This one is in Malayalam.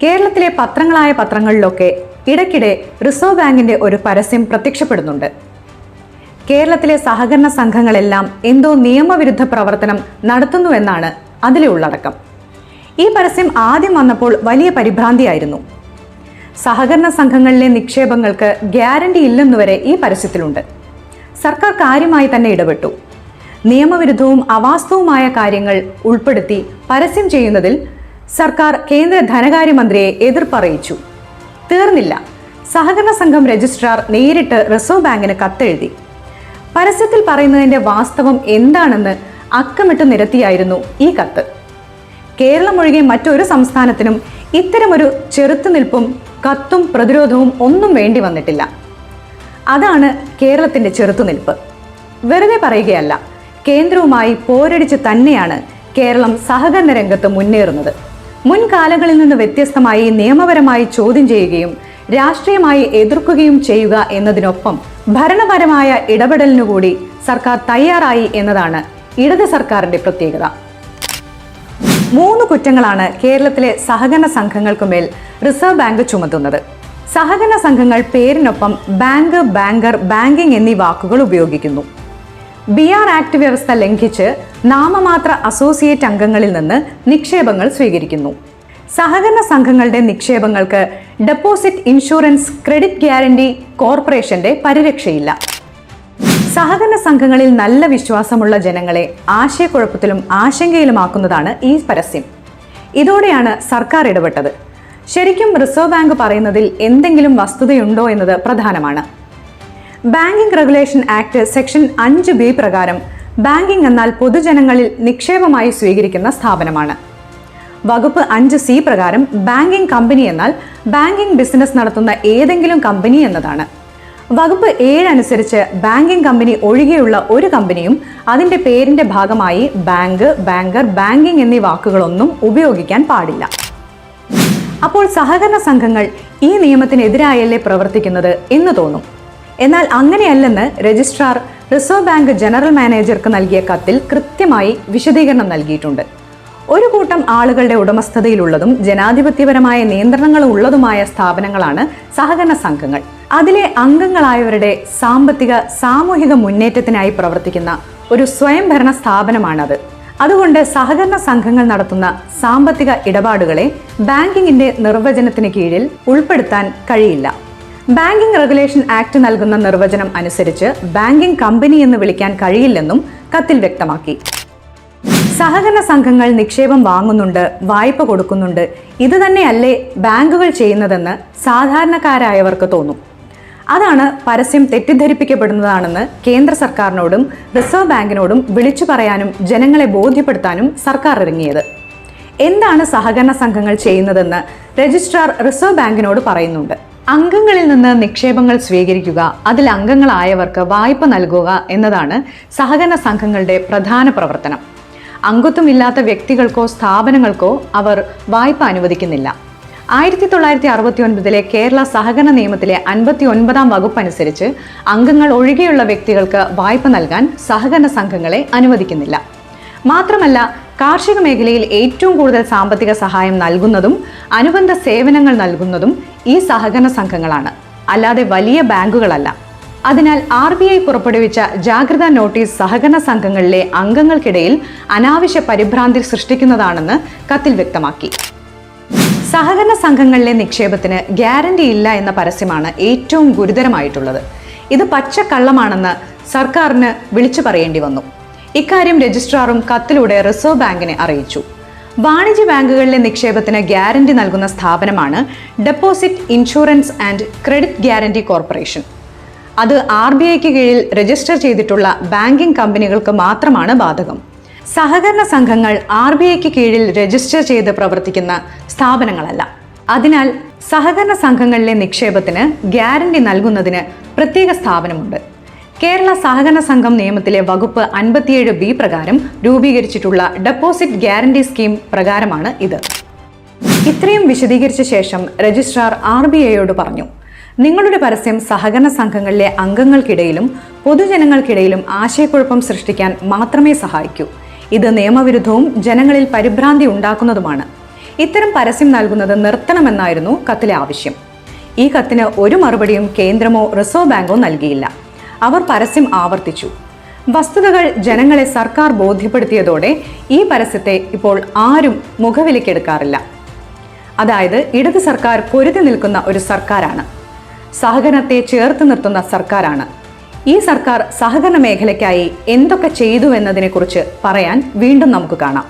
കേരളത്തിലെ പത്രങ്ങളിലൊക്കെ ഇടയ്ക്കിടെ റിസർവ് ബാങ്കിന്റെ ഒരു പരസ്യം പ്രത്യക്ഷപ്പെടുന്നുണ്ട്. കേരളത്തിലെ സഹകരണ സംഘങ്ങളെല്ലാം എന്തോ നിയമവിരുദ്ധ പ്രവർത്തനം നടത്തുന്നുവെന്നാണ് അതിലെ ഉള്ളടക്കം. ഈ പരസ്യം ആദ്യം വന്നപ്പോൾ വലിയ പരിഭ്രാന്തിയായിരുന്നു. സഹകരണ സംഘങ്ങളിലെ നിക്ഷേപങ്ങൾക്ക് ഗ്യാരണ്ടി ഇല്ലെന്നുവരെ ഈ പരസ്യത്തിലുണ്ട്. സർക്കാർ കാര്യമായി തന്നെ ഇടപെട്ടു. നിയമവിരുദ്ധവും അവാസ്തവവുമായ കാര്യങ്ങൾ ഉൾപ്പെടുത്തി പരസ്യം ചെയ്യുന്നതിൽ സർക്കാർ കേന്ദ്ര ധനകാര്യമന്ത്രിയെ എതിർപ്പറിയിച്ചു. തീർന്നില്ല, സഹകരണ സംഘം രജിസ്ട്രാർ നേരിട്ട് റിസർവ് ബാങ്കിന് കത്തെഴുതി. പരസ്യത്തിൽ പറയുന്നതിന്റെ വാസ്തവം എന്താണെന്ന് അക്കമിട്ട് നിരത്തിയായിരുന്നു ഈ കത്ത്. കേരളം ഒഴികെ മറ്റൊരു സംസ്ഥാനത്തിനും ഇത്തരമൊരു ചെറുത്തുനിൽപ്പും കത്തും പ്രതിരോധവും ഒന്നും വേണ്ടി വന്നിട്ടില്ല. അതാണ് കേരളത്തിന്റെ ചെറുത്തുനിൽപ്പ്. വെറുതെ പറയുകയല്ല, കേന്ദ്രവുമായി പോരടിച്ച് തന്നെയാണ് കേരളം സഹകരണ രംഗത്ത് മുന്നേറുന്നത്. മുൻകാലങ്ങളിൽ നിന്ന് വ്യത്യസ്തമായി നിയമപരമായി ചോദ്യം ചെയ്യുകയും രാഷ്ട്രീയമായി എതിർക്കുകയും ചെയ്യുക എന്നതിനൊപ്പം ഭരണപരമായ ഇടപെടലിനുകൂടി സർക്കാർ തയ്യാറായി എന്നതാണ് ഇടത് സർക്കാരിന്റെ പ്രത്യേകത. 3 കുറ്റങ്ങളാണ് കേരളത്തിലെ സഹകരണ സംഘങ്ങൾക്കുമേൽ റിസർവ് ബാങ്ക് ചുമത്തുന്നത്. സഹകരണ സംഘങ്ങൾ പേരിനൊപ്പം ബാങ്ക്, ബാങ്കർ, ബാങ്കിംഗ് എന്നീ വാക്കുകൾ ഉപയോഗിക്കുന്നു. BR ആക്ട് വ്യവസ്ഥ ലംഘിച്ച് നാമമാത്ര അസോസിയേറ്റ് അംഗങ്ങളിൽ നിന്ന് നിക്ഷേപങ്ങൾ സ്വീകരിക്കുന്നു. സഹകരണ സംഘങ്ങളുടെ നിക്ഷേപങ്ങൾക്ക് ഡെപ്പോസിറ്റ് ഇൻഷുറൻസ് ക്രെഡിറ്റ് ഗ്യാരണ്ടി കോർപ്പറേഷന്റെ പരിരക്ഷയില്ല. സഹകരണ സംഘങ്ങളിൽ നല്ല വിശ്വാസമുള്ള ജനങ്ങളെ ആശയക്കുഴപ്പത്തിലും ആശങ്കയിലുമാക്കുന്നതാണ് ഈ പരസ്യം. ഇതോടെയാണ് സർക്കാർ ഇടപെട്ടത്. ശരിക്കും റിസർവ് ബാങ്ക് പറയുന്നതിൽ എന്തെങ്കിലും വസ്തുതയുണ്ടോ എന്നത് പ്രധാനമാണ്. Banking regulation act section 5B പ്രകാരം ബാങ്കിംഗ് എന്നാൽ പൊതുജനങ്ങളിൽ നിക്ഷേപമായി സ്വീകരിക്കുന്ന സ്ഥാപനമാണ്. വകുപ്പ് 5C പ്രകാരം ബാങ്കിംഗ് കമ്പനി എന്നാൽ ബാങ്കിംഗ് ബിസിനസ് നടത്തുന്ന ഏതെങ്കിലും കമ്പനി എന്നതാണ്. വകുപ്പ് 7 അനുസരിച്ച് ബാങ്കിംഗ് കമ്പനി ഒഴികെയുള്ള ഒരു കമ്പനിയും അതിന്റെ പേരിന്റെ ഭാഗമായി ബാങ്ക്, ബാങ്കർ, ബാങ്കിംഗ് എന്നീ വാക്കുകളൊന്നും ഉപയോഗിക്കാൻ പാടില്ല. അപ്പോൾ സഹകരണ സംഘങ്ങൾ ഈ നിയമത്തിനെതിരായല്ലേ പ്രവർത്തിക്കുന്നത് എന്ന് തോന്നും. എന്നാൽ അങ്ങനെയല്ലെന്ന് രജിസ്ട്രാർ റിസർവ് ബാങ്ക് ജനറൽ മാനേജർക്ക് നൽകിയ കത്തിൽ കൃത്യമായി വിശദീകരണം നൽകിയിട്ടുണ്ട്. ഒരു കൂട്ടം ആളുകളുടെ ഉടമസ്ഥതയിലുള്ളതും ജനാധിപത്യപരമായ നിയന്ത്രണങ്ങൾ ഉള്ളതുമായ സ്ഥാപനങ്ങളാണ് സഹകരണ സംഘങ്ങൾ. അതിലെ അംഗങ്ങളായവരുടെ സാമ്പത്തിക സാമൂഹിക മുന്നേറ്റത്തിനായി പ്രവർത്തിക്കുന്ന ഒരു സ്വയംഭരണ സ്ഥാപനമാണത്. അതുകൊണ്ട് സഹകരണ സംഘങ്ങൾ നടത്തുന്ന സാമ്പത്തിക ഇടപാടുകളെ ബാങ്കിങ്ങിന്റെ നിർവചനത്തിന് കീഴിൽ ഉൾപ്പെടുത്താൻ കഴിയില്ല. ബാങ്കിംഗ് റെഗുലേഷൻ ആക്ട് നൽകുന്ന നിർവചനം അനുസരിച്ച് ബാങ്കിംഗ് കമ്പനി എന്ന് വിളിക്കാൻ കഴിയില്ലെന്നും കത്തിൽ വ്യക്തമാക്കി. സഹകരണ സംഘങ്ങൾ നിക്ഷേപം വാങ്ങുന്നുണ്ട്, വായ്പ കൊടുക്കുന്നുണ്ട്, ഇത് തന്നെയല്ലേ ബാങ്കുകൾ ചെയ്യുന്നതെന്ന് സാധാരണക്കാരായവർക്ക് തോന്നും. അതാണ് പരസ്യം തെറ്റിദ്ധരിപ്പിക്കപ്പെടുന്നതാണെന്ന് കേന്ദ്ര സർക്കാരിനോടും റിസർവ് ബാങ്കിനോടും വിളിച്ചു പറയാനും ജനങ്ങളെ ബോധ്യപ്പെടുത്താനും സർക്കാർ ഇറങ്ങിയത്. എന്താണ് സഹകരണ സംഘങ്ങൾ ചെയ്യുന്നതെന്ന് രജിസ്ട്രാർ റിസർവ് ബാങ്കിനോട് പറയുന്നുണ്ട്. അംഗങ്ങളിൽ നിന്ന് നിക്ഷേപങ്ങൾ സ്വീകരിക്കുക, അതിൽ അംഗങ്ങളായവർക്ക് വായ്പ നൽകുക എന്നതാണ് സഹകരണ സംഘങ്ങളുടെ പ്രധാന പ്രവർത്തനം. അംഗത്വമില്ലാത്ത വ്യക്തികൾക്കോ സ്ഥാപനങ്ങൾക്കോ അവർ വായ്പ അനുവദിക്കുന്നില്ല. 1969 കേരള സഹകരണ നിയമത്തിലെ 59-ാം വകുപ്പ് അനുസരിച്ച് അംഗങ്ങൾ ഒഴികെയുള്ള വ്യക്തികൾക്ക് വായ്പ നൽകാൻ സഹകരണ സംഘങ്ങളെ അനുവദിക്കുന്നില്ല. മാത്രമല്ല, കാർഷിക മേഖലയിൽ ഏറ്റവും കൂടുതൽ സാമ്പത്തിക സഹായം നൽകുന്നതും അനുബന്ധ സേവനങ്ങൾ നൽകുന്നതും ഈ സഹകരണ സംഘങ്ങളാണ്, അല്ലാതെ വലിയ ബാങ്കുകളല്ല. അതിനാൽ RBI പുറപ്പെടുവിച്ച ജാഗ്രതാ നോട്ടീസ് സഹകരണ സംഘങ്ങളിലെ അംഗങ്ങൾക്കിടയിൽ അനാവശ്യ പരിഭ്രാന്തി സൃഷ്ടിക്കുന്നതാണെന്ന് കത്തിൽ വ്യക്തമാക്കി. സഹകരണ സംഘങ്ങളിലെ നിക്ഷേപത്തിന് ഗ്യാരണ്ടി ഇല്ല എന്ന പരസ്യമാണ് ഏറ്റവും ഗുരുതരമായിട്ടുള്ളത്. ഇത് പച്ചക്കള്ളമാണെന്ന് സർക്കാരിന് വിളിച്ചു പറയേണ്ടി വന്നു. ഇക്കാര്യം രജിസ്ട്രാറും കത്തിലൂടെ റിസർവ് ബാങ്കിനെ അറിയിച്ചു. വാണിജ്യ ബാങ്കുകളിലെ നിക്ഷേപത്തിന് ഗ്യാരണ്ടി നൽകുന്ന സ്ഥാപനമാണ് deposit insurance and credit guarantee corporation. അത് RBIക്ക് കീഴിൽ രജിസ്റ്റർ ചെയ്തിട്ടുള്ള ബാങ്കിംഗ് കമ്പനികൾക്ക് മാത്രമാണ് ബാധകം. സഹകരണ സംഘങ്ങൾ RBIക്ക് കീഴിൽ രജിസ്റ്റർ ചെയ്ത് പ്രവർത്തിക്കുന്ന സ്ഥാപനങ്ങളല്ല. അതിനാൽ സഹകരണ സംഘങ്ങളിലെ നിക്ഷേപത്തിന് ഗ്യാരണ്ടി നൽകുന്നതിന് പ്രത്യേക സ്ഥാപനമുണ്ട്. കേരള സഹകരണ സംഘം നിയമത്തിലെ വകുപ്പ് 57B പ്രകാരം രൂപീകരിച്ചിട്ടുള്ള ഡെപ്പോസിറ്റ് ഗ്യാരണ്ടി സ്കീം പ്രകാരമാണ് ഇത്. ഇത്രയും വിശദീകരിച്ച ശേഷം രജിസ്ട്രാർ RBIയോട് പറഞ്ഞു, നിങ്ങളുടെ പരസ്യം സഹകരണ സംഘങ്ങളിലെ അംഗങ്ങൾക്കിടയിലും പൊതുജനങ്ങൾക്കിടയിലും ആശയക്കുഴപ്പം സൃഷ്ടിക്കാൻ മാത്രമേ സഹായിക്കൂ. ഇത് നിയമവിരുദ്ധവും ജനങ്ങളിൽ പരിഭ്രാന്തി ഉണ്ടാക്കുന്നതുമാണ്. ഇത്തരം പരസ്യം നൽകുന്നത് നിർത്തണമെന്നായിരുന്നു കത്തിലെ ആവശ്യം. ഈ കത്തിന് ഒരു മറുപടിയും കേന്ദ്രമോ റിസർവ് ബാങ്കോ നൽകിയില്ല. അവർ പരസ്യം ആവർത്തിച്ചു. വസ്തുതകൾ ജനങ്ങളെ സർക്കാർ ബോധ്യപ്പെടുത്തിയതോടെ ഈ പരസ്യത്തെ ഇപ്പോൾ ആരും മുഖവിലക്കെടുക്കാറില്ല. അതായത് ഇടത് സർക്കാർ പൊരുതി നിൽക്കുന്ന ഒരു സർക്കാരാണ്, സഹകരണത്തെ ചേർത്ത് നിർത്തുന്ന സർക്കാരാണ്. ഈ സർക്കാർ സഹകരണ മേഖലയ്ക്കായി എന്തൊക്കെ ചെയ്തു എന്നതിനെക്കുറിച്ച് പറയാൻ വീണ്ടും നമുക്ക് കാണാം.